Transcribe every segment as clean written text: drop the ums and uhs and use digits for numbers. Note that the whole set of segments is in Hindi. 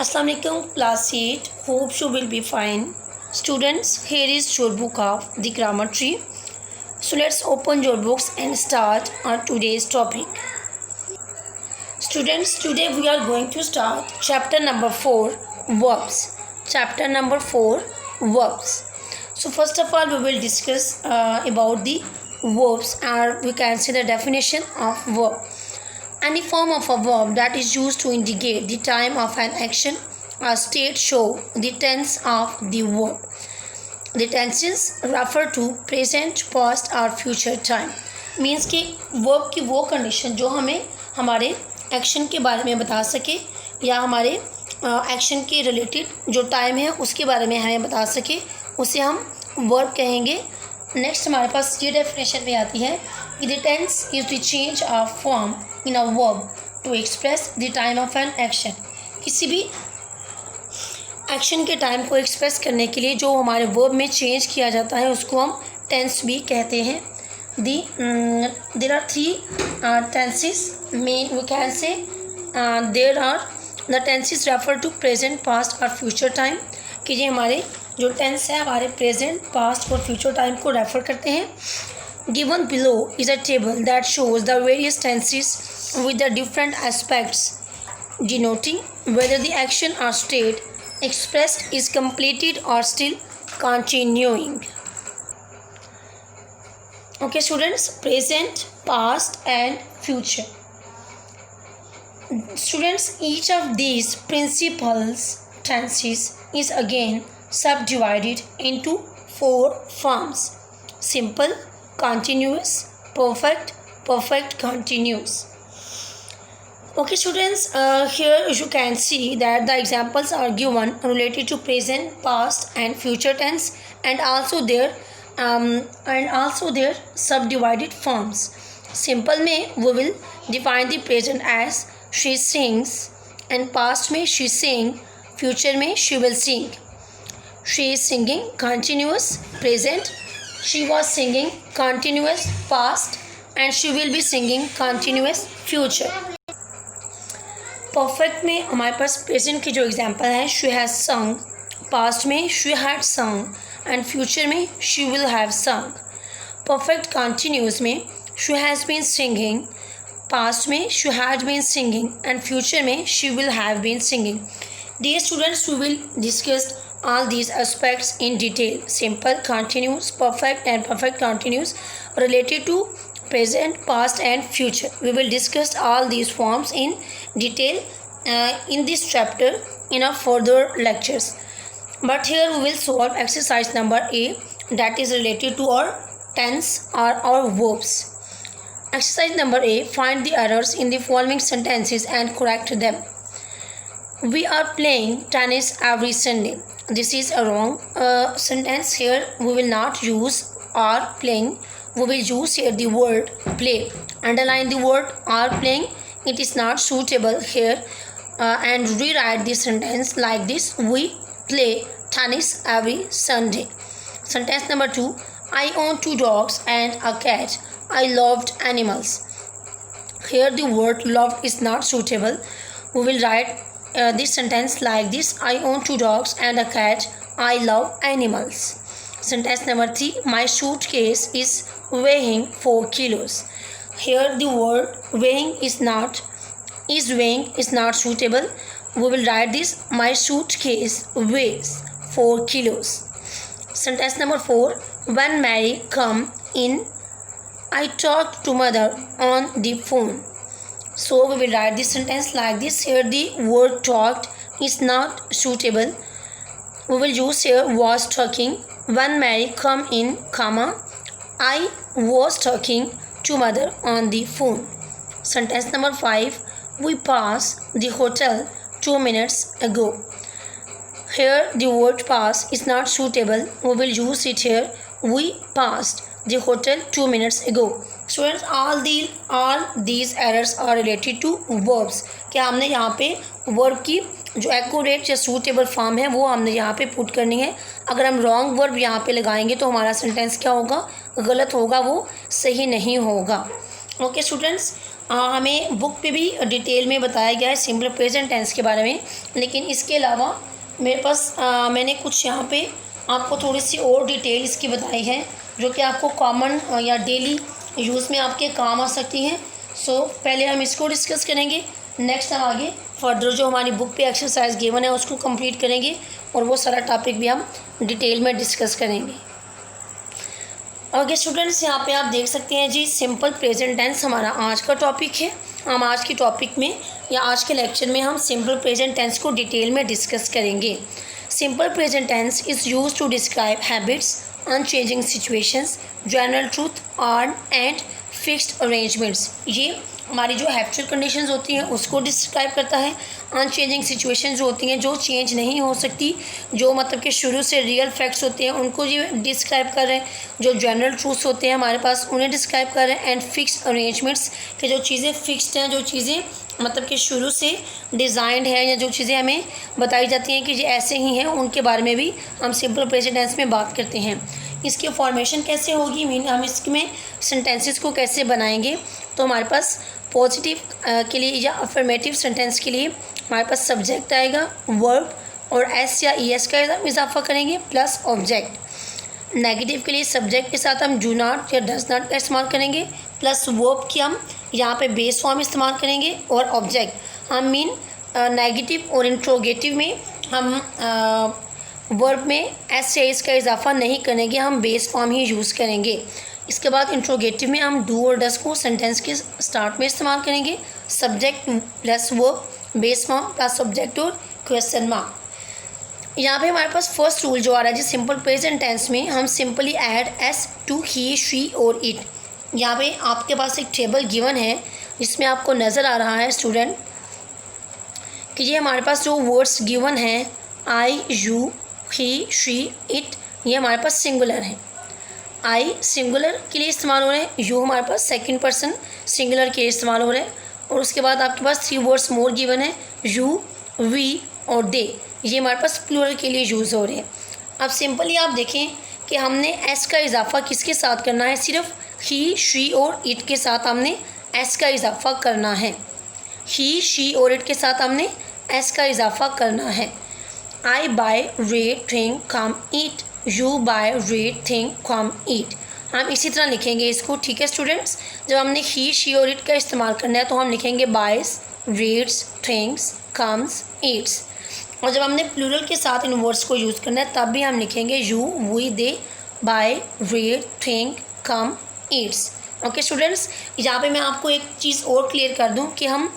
Assalamu alaikum class 8. Hope you will be fine. Students, here is your book of the grammar tree. So let's open your books and start our today's topic. Students, today we are going to start chapter number 4, verbs. Chapter number 4, verbs. So first of all we will discuss about the verbs, or we can say the definition of verb. Any form of a verb that is used to indicate the time of an action or state show the tense of the verb. The tenses refer to present, past or future time. Means कि वर्ब की वो कंडीशन जो हमें हमारे एक्शन के बारे में बता सके या हमारे एक्शन के रिलेटेड जो टाइम है उसके बारे में हमें बता सके, उसे हम वर्ब कहेंगे. नेक्स्ट हमारे पास ये डेफिनेशन में आती है कि the tense is the change of form in a verb to express the time of an action. किसी भी एक्शन के टाइम को एक्सप्रेस करने के लिए जो हमारे वर्ब में चेंज किया जाता है उसको हम टेंस भी कहते हैं. There are three tenses main we can say. There are the tenses refer to present, past और फ्यूचर टाइम. कि ये हमारे जो टेंस है हमारे प्रेजेंट, पास्ट और फ्यूचर टाइम को रेफर करते हैं. Given below is a table that shows the various tenses with the different aspects denoting whether the action or state expressed is completed or still continuing. Okay students, present, past and future. Students, each of these principles tenses is again subdivided into 4 forms: simple, continuous, perfect, perfect continuous. Okay students, here you can see that the examples are given related to present, past and future tense, and also their subdivided forms. Simple में we will define the present as she sings, and past में she sing, future में she will sing. She is singing, continuous, present. She was singing, continuous, past, and she will be singing, continuous, future. Perfect में हमारे पास प्रेजेंट के जो एग्जांपल है, शी हैज़ संग, पास्ट में she had sung and future में she will have sung. Perfect continuous में she has been singing, past में she had been singing and future में she will have been singing. Dear students, we will discuss all these aspects in detail: simple, continuous, perfect and perfect continuous related to present, past and future. We will discuss all these forms in detail in this chapter in our further lectures. But here we will solve exercise number A, that is related to our tense or our verbs. Exercise number A, find the errors in the following sentences and correct them. We are playing tennis every Sunday. This is a wrong sentence. Here we will not use are playing. We will use here the word play. Underline the word are playing. It is not suitable here, and rewrite the sentence like this: we play tennis every Sunday. Sentence number 2, I own 2 dogs and a cat. I loved animals. Here the word loved is not suitable. We will write this sentence like this: I own 2 dogs and a cat. I love animals. Sentence number 3, my suitcase is weighing 4 kilos. Here the word weighing is not suitable. We will write this: my suitcase weighs 4 kilos. Sentence number 4, when Mary come in, I talked to mother on the phone. So we will write this sentence like this. Here the word talked is not suitable. We will use here was talking. When Mary come in, comma, I was talking to mother on the phone. Sentence number 5, we passed the hotel 2 minutes ago. Here the word pass is not suitable. We will use it here: we passed the hotel 2 minutes ago. Students, all these errors are related to verbs. क्या हमने यहाँ पे वर्ब की जो एक्यूरेट या सूटेबल फॉर्म है वो हमने यहाँ पे पुट करनी है. अगर हम रॉन्ग वर्ब यहाँ पे लगाएंगे तो हमारा सेंटेंस क्या होगा? गलत होगा, वो सही नहीं होगा. ओके स्टूडेंट्स, हमें बुक पे भी डिटेल में बताया गया है सिंपल प्रेजेंट टेंस के बारे में, लेकिन इसके अलावा मेरे पास मैंने कुछ यहाँ पे आपको थोड़ी सी और डिटेल इसकी बताई है जो कि आपको कॉमन या डेली यूज़ में आपके काम आ सकती हैं। सो पहले हम इसको डिस्कस करेंगे, नेक्स्ट हम आगे फर्दर जो हमारी बुक पे एक्सरसाइज गिवन है उसको कंप्लीट करेंगे और वो सारा टॉपिक भी हम डिटेल में डिस्कस करेंगे। ओके स्टूडेंट्स, यहाँ पे आप देख सकते हैं जी सिंपल प्रेजेंट टेंस हमारा आज का टॉपिक है। हम आज के टॉपिक में या आज के लेक्चर में हम सिंपल प्रेजेंट टेंस को डिटेल में डिस्कस करेंगे। Simple present tense is use to describe habits, unchanging situations, general truth and fixed arrangements. ये हमारी जो हैबिचुअल कंडीशंस होती हैं उसको डिस्क्राइब करता है। अनचेंजिंग सिचुएशन जो होती हैं, जो चेंज नहीं हो सकती, जो मतलब कि शुरू से रियल फैक्ट्स होते हैं उनको ये डिस्क्राइब कर रहे हैं। जो जनरल ट्रूथ्स होते हैं हमारे पास उन्हें डिस्क्राइब कर रहे हैं। एंड फिक्स्ड अरेंजमेंट्स कि जो चीज़ें फिक्स्ड हैं, जो चीज़ें मतलब कि शुरू से डिज़ाइंड है या जो चीज़ें हमें बताई जाती हैं कि ये ऐसे ही हैं, उनके बारे में भी हम सिंपल प्रेजेंट टेंस में बात करते हैं। इसकी फॉर्मेशन कैसे होगी, मीन हम इसमें सेंटेंसेस को कैसे बनाएंगे। तो हमारे पास पॉजिटिव के लिए या अफर्मेटिव सेंटेंस के लिए हमारे पास सब्जेक्ट आएगा, वर्ब और एस या ई एस का इजाफा करेंगे प्लस ऑब्जेक्ट। नेगेटिव के लिए सब्जेक्ट के साथ हम डू नॉट या डज नॉट का इस्तेमाल करेंगे प्लस वर्ब की हम यहाँ पे बेस फॉर्म इस्तेमाल करेंगे और ऑब्जेक्ट। हम मीन नेगेटिव और इंट्रोगेटिव में हम वर्ब में एस या एस का इजाफा नहीं करेंगे, हम बेस फॉर्म ही यूज़ करेंगे। इसके बाद इंट्रोगेटिव में हम डू और डस को सेंटेंस के स्टार्ट में इस्तेमाल करेंगे। Subject plus verb, base form plus object और क्वेश्चन मार्क। यहाँ पे हमारे पास फर्स्ट रूल जो आ रहा है जी सिंपल प्रेजेंट टेंस में, हम simply add s to he, she और इट। यहाँ पे आपके पास एक टेबल गिवन है जिसमें आपको नज़र आ रहा है स्टूडेंट कि ये हमारे पास जो वर्ड्स गिवन हैं आई, यू, ही, शी, इट, ये हमारे पास सिंगुलर है। आई सिंगुलर के लिए इस्तेमाल हो रहे हैं, यू हमारे पास सेकंड पर्सन सिंगुलर के लिए इस्तेमाल हो रहे हैं और उसके बाद आपके पास 3 वर्ड्स मोर गिवन है, यू, वी और दे, ये हमारे पास प्लूरल के लिए यूज़ हो रहे हैं। अब सिंपली आप देखें कि हमने एस का इजाफा किसके साथ करना है, सिर्फ ही, शी और इट के साथ हमने एस का इजाफा करना है। ही, शी और इट के साथ हमने एस का इजाफा करना है। I buy, read, think, come, eat, you buy, read, think, come, eat. हम इसी तरह लिखेंगे इसको, ठीक है स्टूडेंट्स। जब हमने ही, शी और इट का इस्तेमाल करना है तो हम लिखेंगे बायस, रीड्स, थिंक्स, कम्स, ईट्स। और जब हमने प्लूरल के साथ इन वर्ड्स को यूज़ करना है तब भी हम लिखेंगे you, we, they, buy, read, think, come, eats. Okay students, यहाँ पे मैं आपको एक चीज़ और क्लियर कर दूँ कि हम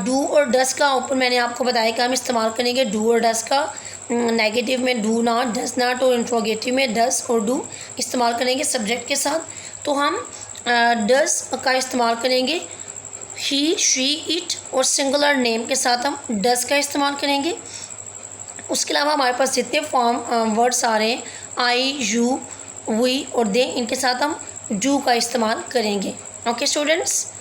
डू और डस का ऊपर मैंने आपको बताया कि हम इस्तेमाल करेंगे डू और डस का। नेगेटिव में डू नॉट, डज नॉट और इंट्रोगेटिव में डस और डू इस्तेमाल करेंगे सब्जेक्ट के साथ। तो हम डस का इस्तेमाल करेंगे ही, शी, इट और सिंगुलर नेम के साथ हम डस का इस्तेमाल करेंगे। उसके अलावा हमारे पास जितने फॉर्म वर्ड्स आ रहे हैं आई, यू, वी और दे, इनके साथ हम डू का इस्तेमाल करेंगे। ओके स्टूडेंट्स,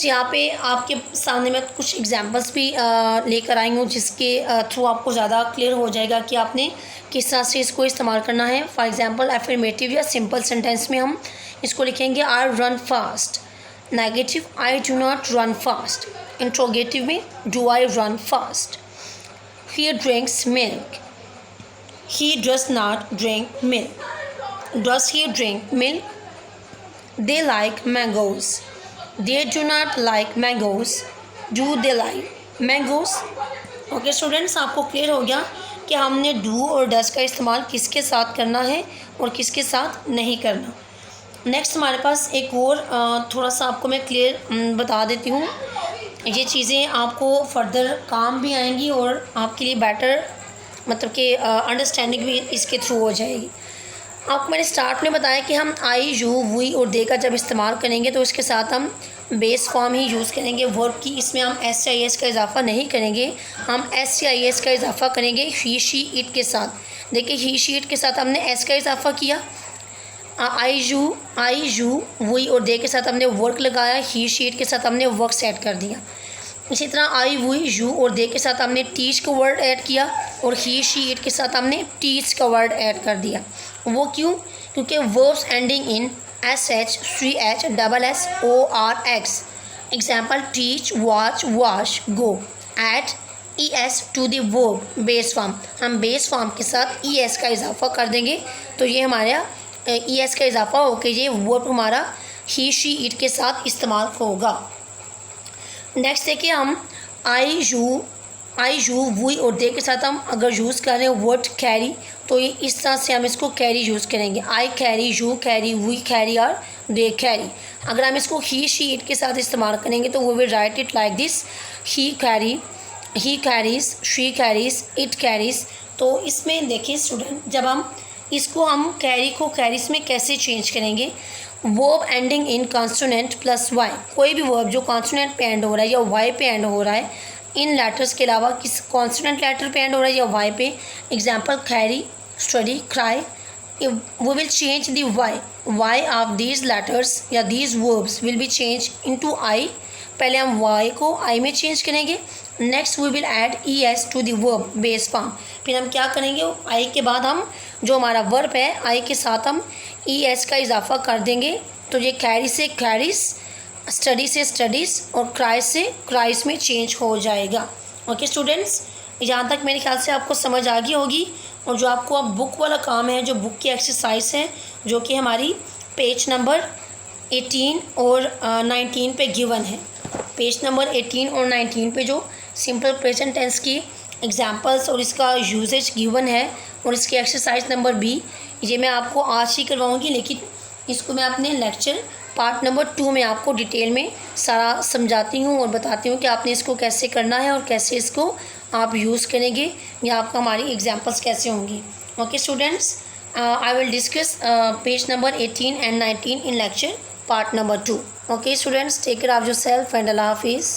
यहाँ पे आपके सामने मैं कुछ एग्जांपल्स भी लेकर आई हूँ जिसके थ्रू आपको ज़्यादा क्लियर हो जाएगा कि आपने किस तरह से इसको इस्तेमाल करना है। फॉर एग्जांपल एफर्मेटिव या सिंपल सेंटेंस में हम इसको लिखेंगे I run fast. Negative I do not run fast. Interrogative में do I run fast. He drinks milk. He does not drink milk. Does he drink milk. They like mangoes. They do not like mangoes. Do they like mangoes? Okay students, आपको क्लियर हो गया कि हमने डू और डस का इस्तेमाल किसके साथ करना है और किसके साथ नहीं करना। नेक्स्ट हमारे पास एक और थोड़ा सा आपको मैं क्लियर बता देती हूँ। ये चीज़ें आपको फर्दर काम भी आएंगी और आपके लिए बेटर मतलब कि अंडरस्टैंडिंग भी इसके थ्रू हो जाएगी। आपको मैंने स्टार्ट में बताया कि हम आई, यू, वी और दे का जब इस्तेमाल करेंगे तो इसके साथ हम बेस फॉर्म ही यूज़ करेंगे वर्ब की। इसमें हम एस या एस का इजाफा नहीं करेंगे, हम एस या एस का इजाफा करेंगे ही, शी, इट के साथ। देखिए ही, शी, इट के साथ हमने एस का इजाफा किया। आई, यू, वी और दे के साथ हमने वर्क लगाया, ही, शी, इट के साथ हमने वर्क्स ऐड कर दिया। इसी तरह आई, वी, यू और दे के साथ हमने टीच का वर्ड ऐड किया और ही, शी, इट के साथ हमने टीच का वर्ड ऐड कर दिया। वो क्यों? क्योंकि verbs ending in SH, CH, double S, ORX. Example, teach, watch, wash, go. Add ES to the verb base form. हम base form के साथ ES का इजाफा कर देंगे तो ये हमारा ES का इजाफा होकर ये verb हमारा he, she, it के साथ इस्तेमाल होगा। नेक्स्ट देखिए हम आई यू वी और दे के साथ हम अगर यूज़ कर रहे हैं वर्ड कैरी तो ये इस तरह से हम इसको कैरी यूज़ करेंगे। I carry, you carry, we carry और दे कैरी। अगर हम इसको ही, शी, इट के साथ इस्तेमाल करेंगे तो वो will write it like this, he carries, she carries, it carries. तो इसमें देखिए स्टूडेंट, जब हम कैरी को कैरीज में कैसे चेंज करेंगे, verb ending in consonant plus y. कोई भी वर्ब जो कॉन्सोनेंट पे एंड हो रहा है या वाई पे एंड हो रहा है, इन लेटर्स के अलावा किस कॉन्सोनेंट लेटर पे एंड हो रहा है या वाई पे। एग्जाम्पल, कैरी, स्टडी, क्राई, वो will change the Y of these letters या these verbs will be change into I. पहले हम वाई को आई में चेंज करेंगे। Next we will add ES to the verb base form. फिर हम क्या करेंगे, आई के बाद हम जो हमारा वर्ब है आई के साथ हम ES का इजाफा कर देंगे तो ये कैरी से कैरीज, स्टडी से स्टडीज़ और क्राई से क्राइस में चेंज हो जाएगा। ओके स्टूडेंट्स, यहाँ तक मेरे ख्याल से आपको समझ आ गई होगी। और जो आपको अब बुक वाला काम है, जो बुक की एक्सरसाइज है जो कि हमारी पेज नंबर 18 और 19 पे गिवन है। पेज नंबर 18 और 19 पे जो सिंपल प्रेजेंट टेंस की एग्जांपल्स और इसका यूजेज गिवन है और इसकी एक्सरसाइज नंबर B, ये मैं आपको आज ही करवाऊँगी, लेकिन इसको मैं अपने लेक्चर पार्ट नंबर 2 में आपको डिटेल में सारा समझाती हूँ और बताती हूँ कि आपने इसको कैसे करना है और कैसे इसको आप यूज़ करेंगे या आपका हमारी एग्जांपल्स कैसे होंगी। Okay students, I will discuss page number 18 and 19 in lecture part number 2. Okay students, take care of yourself and Allah Hafiz.